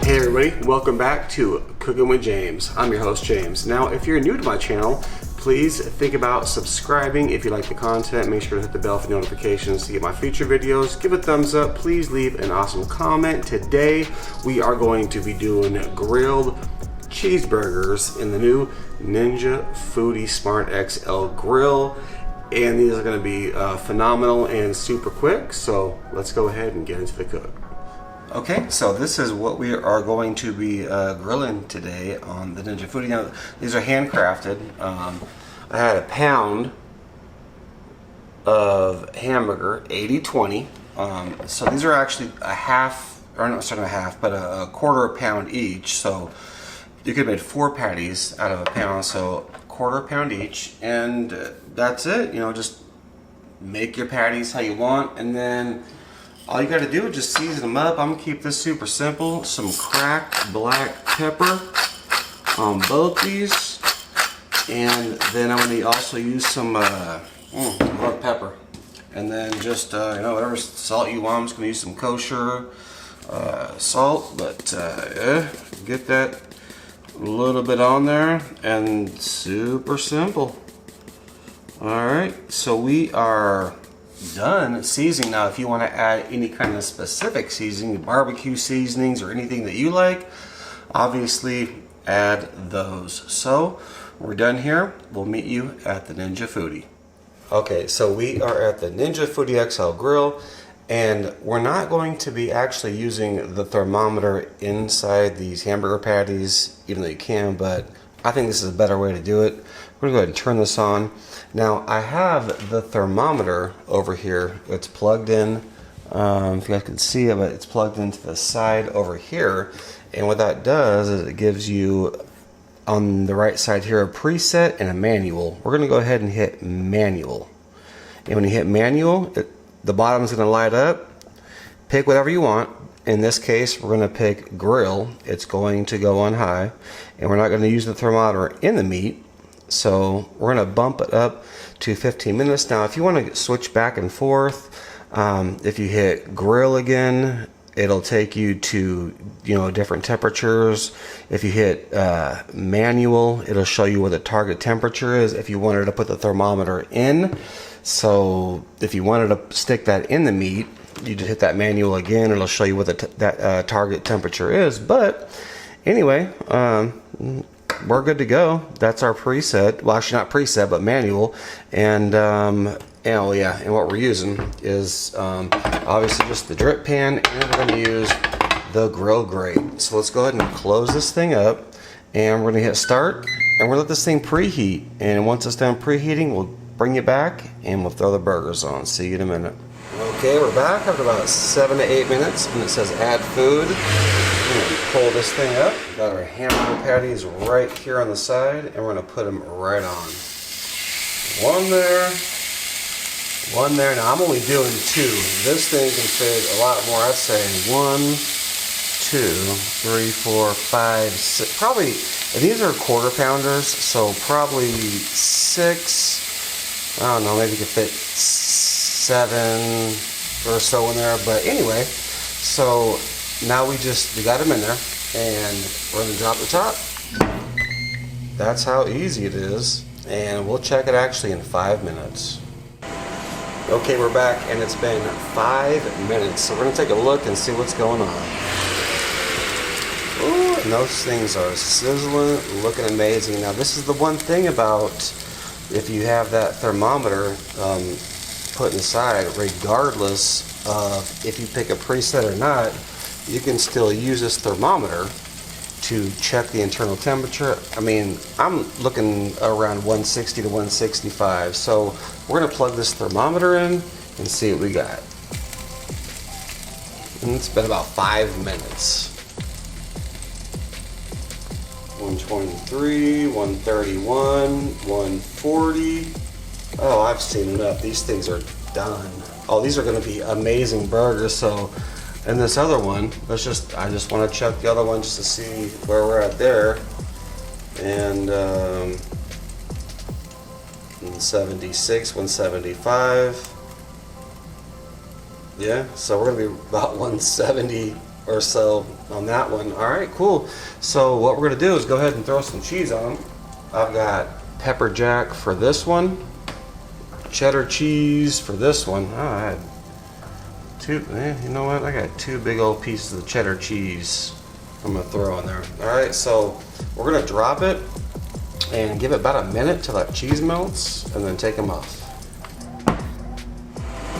Hey everybody, welcome back to Cooking with James. I'm your host James. Now if you're new to my channel, please think about subscribing if you like the content. Make sure to hit the bell for notifications to get my future videos. Give a thumbs up, please leave an awesome comment. Today we are going to be doing grilled cheeseburgers in the new Ninja Foodi Smart XL grill. And these are going to be phenomenal and super quick, so let's go ahead and get into the cook. Okay, so this is what we are going to be grilling today on the Ninja Foodi. Now, these are handcrafted. I had a pound of hamburger, 80-20. So these are actually a half, or not a half, but a quarter a pound each. So you could have made 4 patties out of a pound, so quarter pound each, and that's it. You know, just make your patties how you want, and then all you got to do is just season them up. I'm gonna keep this super simple. Some cracked black pepper on both these, and then I'm gonna also use some more pepper, and then just you know, whatever salt you want. I'm just gonna use some kosher salt, but get that a little bit on there, and super simple. Alright, so we are done seasoning. Now if you want to add any kind of specific seasoning, barbecue seasonings or anything that you like, obviously add those. So we're done here. We'll meet you at the Ninja Foodi. Okay, so we are at the Ninja Foodi XL grill, and we're not going to be actually using the thermometer inside these hamburger patties, even though you can, but I think this is a better way to do it. We're gonna go ahead and turn this on. Now I have the thermometer over here. It's plugged in. If you guys can see it, but it's plugged into the side over here. And what that does is it gives you on the right side here a preset and a manual. We're gonna go ahead and hit manual. And when you hit manual, the bottom is gonna light up. Pick whatever you want. In this case, we're gonna pick grill. It's going to go on high. And we're not gonna use the thermometer in the meat. So we're going to bump it up to 15 minutes. Now if you want to switch back and forth, if you hit grill again, it'll take you to, you know, different temperatures. If you hit manual, it'll show you what the target temperature is if you wanted to put the thermometer in. So if you wanted to stick that in the meat, you just hit that manual again. It'll show you what that target temperature is. But anyway, we're good to go. That's our preset. Well, actually not preset, but manual. And oh yeah, and what we're using is obviously just the drip pan, and we're going to use the grill grate. So let's go ahead and close this thing up, and we're going to hit start, and we'll let this thing preheat. And once it's done preheating, we'll bring you back, and we'll throw the burgers on. See you in a minute. Okay, we're back after about 7 to 8 minutes, and it says add food. We're going to pull this thing up. Got our hamburger patties right here on the side, and we're going to put them right on. One there, one there. Now I'm only doing 2. This thing can fit a lot more. I'd say 1, 2, 3, 4, 5, 6. Probably, and these are quarter pounders, so probably 6. I don't know, maybe you could fit 7 or so in there. But anyway, so now we got them in there, and we're going to drop the top. That's how easy it is, and we'll check it actually in 5 minutes. Okay, we're back, and it's been 5 minutes, so we're going to take a look and see what's going on. Ooh, and those things are sizzling, looking amazing. Now this is the one thing about if you have that thermometer put inside, regardless of if you pick a preset or not, you can still use this thermometer to check the internal temperature. I mean, I'm looking around 160 to 165. So we're gonna plug this thermometer in and see what we got. And it's been about 5 minutes. 123, 131, 140. Oh, I've seen enough. These things are done. Oh, these are gonna be amazing burgers. So and this other one, I just want to check the other one just to see where we're at there. And 176, 175. Yeah, so we're gonna be about 170 or so on that one. All right, cool. So what we're gonna do is go ahead and throw some cheese on them. I've got pepper jack for this one, cheddar cheese for this one. Oh, I had two. You know what? I got 2 big old pieces of cheddar cheese I'm gonna throw on there. All right, so we're gonna drop it and give it about a minute till that cheese melts, and then take them off.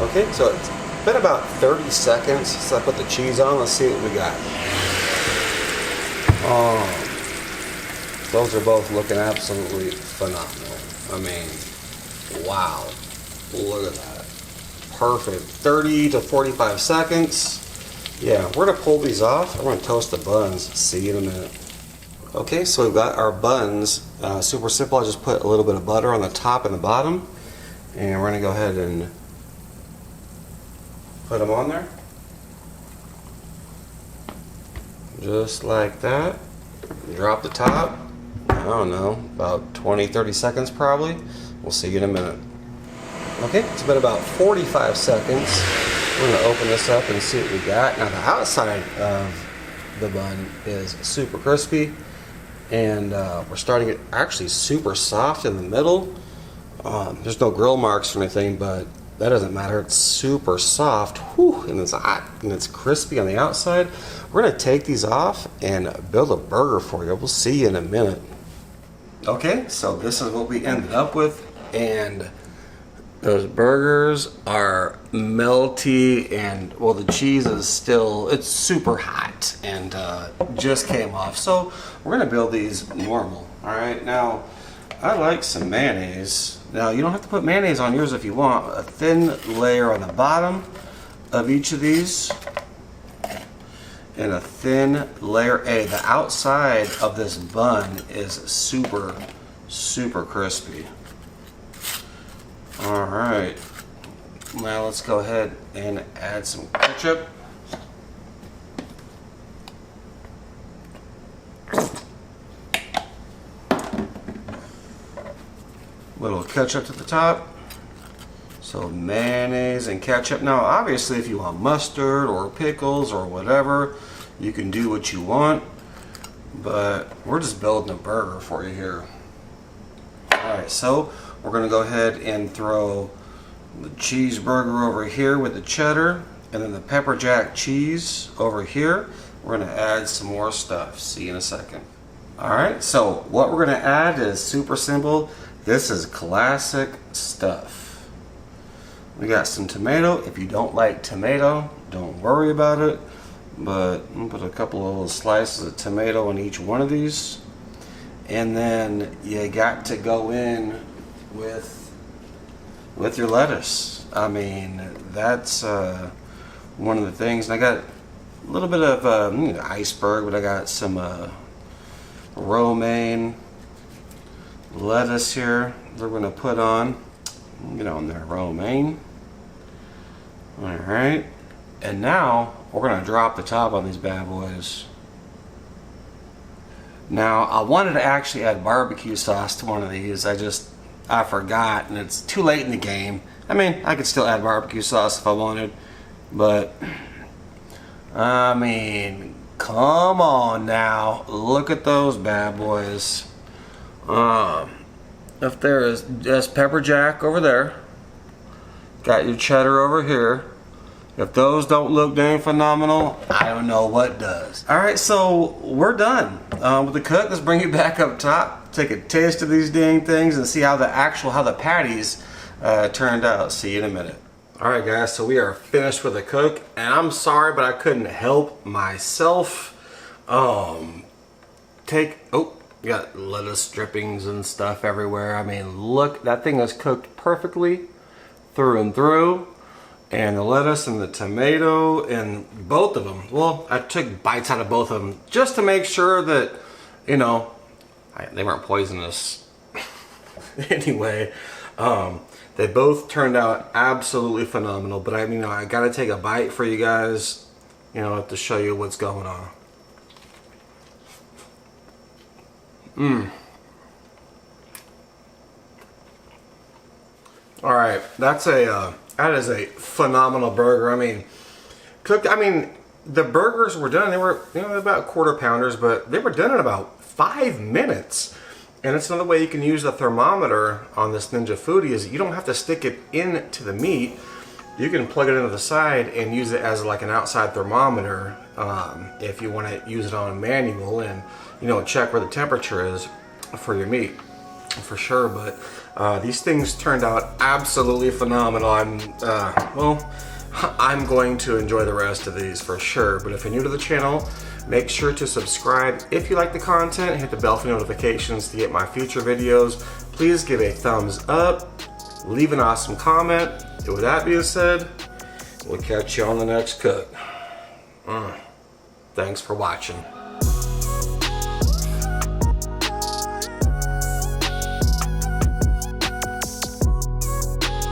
Okay, so it's been about 30 seconds since I put the cheese on. Let's see what we got. Those are both looking absolutely phenomenal. I mean, wow. Look at that. Perfect. 30 to 45 seconds. Yeah, we're gonna pull these off. I'm gonna toast the buns. See you in a minute. Okay, so we've got our buns. Super simple. I just put a little bit of butter on the top and the bottom, and we're gonna go ahead and put them on there. Just like that. Drop the top. I don't know, about 20-30 seconds probably. We'll see you in a minute. Okay, it's been about 45 seconds. We're gonna open this up and see what we got. Now the outside of the bun is super crispy, and we're starting it actually super soft in the middle. There's no grill marks or anything, but that doesn't matter. It's super soft. Whew, and it's hot and it's crispy on the outside. We're gonna take these off and build a burger for you. We'll see you in a minute. Okay, so this is what we ended up with, and those burgers are melty, and well, the cheese is still, it's super hot and just came off. So we're gonna build these normal. All right, now I like some mayonnaise. Now you don't have to put mayonnaise on yours if you want. A thin layer on the bottom of each of these, and a thin layer. The outside of this bun is super, super crispy. All right, now let's go ahead and add some ketchup. Little ketchup to the top. So mayonnaise and ketchup. Now obviously if you want mustard or pickles or whatever, you can do what you want, but we're just building a burger for you here. Alright, so we're gonna go ahead and throw the cheeseburger over here with the cheddar, and then the pepper jack cheese over here. We're gonna add some more stuff. See you in a second. Alright, so what we're gonna add is super simple. This is classic stuff. We got some tomato. If you don't like tomato, don't worry about it. But I'm gonna put a couple of little slices of tomato on each one of these. And then you got to go in with your lettuce. I mean, that's one of the things. And I got a little bit of iceberg, but I got some romaine lettuce here that we're gonna put on. Get on there, romaine. All right, and now we're gonna drop the top on these bad boys. Now I wanted to actually add barbecue sauce to one of these. I forgot, and it's too late in the game. I mean, I could still add barbecue sauce if I wanted, but I mean, come on now, look at those bad boys. If there is just pepper jack over there, got your cheddar over here. If those don't look dang phenomenal, I don't know what does. All right, so we're done with the cook. Let's bring it back up top, take a taste of these dang things, and see how the patties turned out. See you in a minute. All right, guys, so we are finished with the cook, and I'm sorry, but I couldn't help myself. You got lettuce drippings and stuff everywhere. I mean, look, that thing is cooked perfectly through and through. And the lettuce and the tomato and both of them. Well, I took bites out of both of them just to make sure that, you know, they weren't poisonous. Anyway, they both turned out absolutely phenomenal. But I mean, I gotta take a bite for you guys, you know, to show you what's going on. All right, that is a phenomenal burger. I mean, the burgers were done. They were, you know, about quarter pounders, but they were done in about 5 minutes. And it's another way you can use the thermometer on this Ninja Foodi is you don't have to stick it into the meat. You can plug it into the side and use it as like an outside thermometer if you want to use it on a manual and, you know, check where the temperature is for your meat for sure. But these things turned out absolutely phenomenal. I'm going to enjoy the rest of these for sure. But if you're new to the channel, make sure to subscribe if you like the content. Hit the bell for notifications to get my future videos. Please give a thumbs up. Leave an awesome comment. And with that being said, we'll catch you on the next cut. Thanks for watching.